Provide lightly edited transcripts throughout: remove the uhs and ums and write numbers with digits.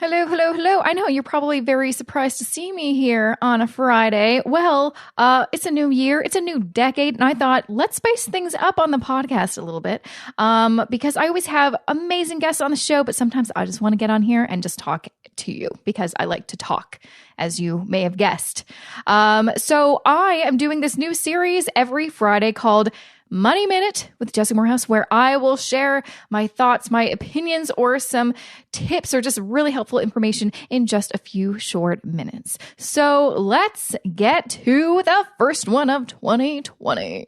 Hello, hello, hello. I know you're probably very surprised to see me here on a Friday. Well, it's a new year, it's a new decade, and I thought let's spice things up on the podcast a little bit. Because I always have amazing guests on the show, but sometimes I just want to get on here and just talk to you because I like to talk, as you may have guessed. So I am doing this new series every Friday called Money Minute with Jessica Moorhouse, where I will share my thoughts, my opinions, or some tips or just really helpful information in just a few short minutes. So let's get to the first one of 2020.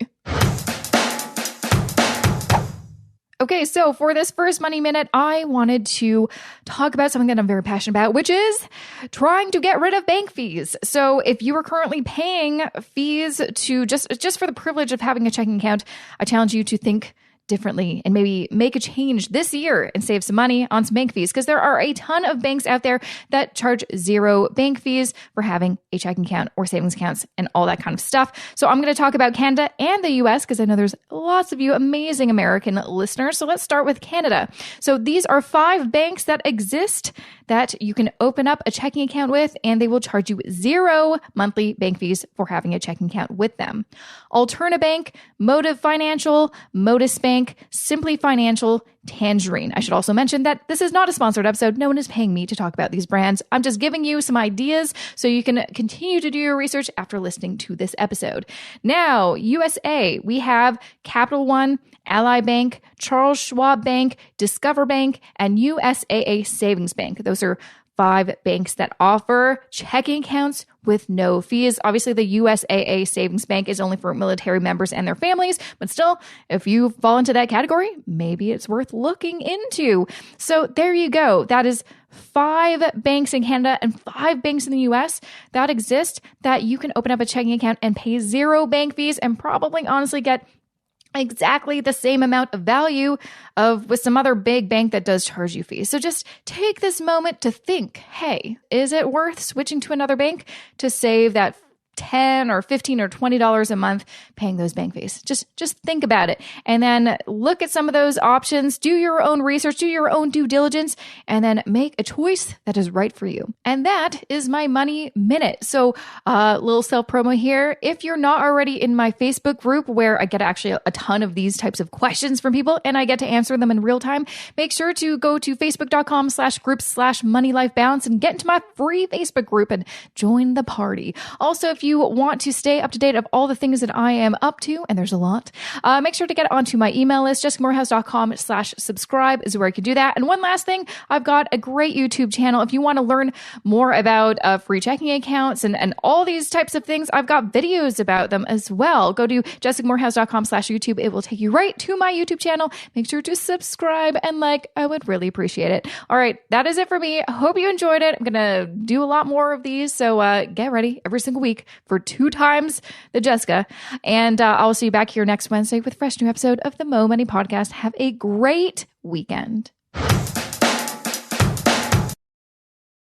Okay, so for this first Money Minute, I wanted to talk about something that I'm very passionate about, which is trying to get rid of bank fees. So if you are currently paying fees to just for the privilege of having a checking account, I challenge you to think differently and maybe make a change this year and save some money on some bank fees, because there are a ton of banks out there that charge zero bank fees for having a checking account or savings accounts and all that kind of stuff. So I'm going to talk about Canada and the US because I know there's lots of you amazing American listeners. So let's start with Canada. So these are 5 banks that exist that you can open up a checking account with, and they will charge you zero monthly bank fees for having a checking account with them. Alterna Bank, Motive Financial, Modus Bank, Simply Financial, Tangerine. I should also mention that this is not a sponsored episode. No one is paying me to talk about these brands. I'm just giving you some ideas so you can continue to do your research after listening to this episode. Now, USA, we have Capital One, Ally Bank, Charles Schwab Bank, Discover Bank, and USAA Savings Bank. Those are 5 banks that offer checking accounts with no fees. Obviously, the USAA Savings Bank is only for military members and their families, but still, if you fall into that category, maybe it's worth looking into. So there you go. That is 5 banks in Canada and 5 banks in the US that exist that you can open up a checking account and pay zero bank fees and probably honestly get exactly the same amount of value of with some other big bank that does charge you fees. So just take this moment to think, hey, is it worth switching to another bank to save that $10 or $15 or $20 a month paying those bank fees? Just think about it. And then look at some of those options, do your own research, do your own due diligence, and then make a choice that is right for you. And that is my Money Minute. So little self promo here. If you're not already in my Facebook group where I get actually a ton of these types of questions from people and I get to answer them in real time, make sure to go to facebook.com/groups/moneylifebalance and get into my free Facebook group and join the party. Also, if you want to stay up to date of all the things that I am up to, and there's a lot, make sure to get onto my email list. JessicaMoorhouse.com/subscribe is where you can do that. And one last thing, I've got a great YouTube channel. If you want to learn more about free checking accounts and all these types of things, I've got videos about them as well. Go to JessicaMoorhouse.com/YouTube. It will take you right to my YouTube channel. Make sure to subscribe and like. I would really appreciate it. All right, that is it for me. I hope you enjoyed it. I'm going to do a lot more of these, so get ready every single week for 2 times the Jessica. And I'll see you back here next Wednesday with a fresh new episode of the Mo Money Podcast. Have a great weekend.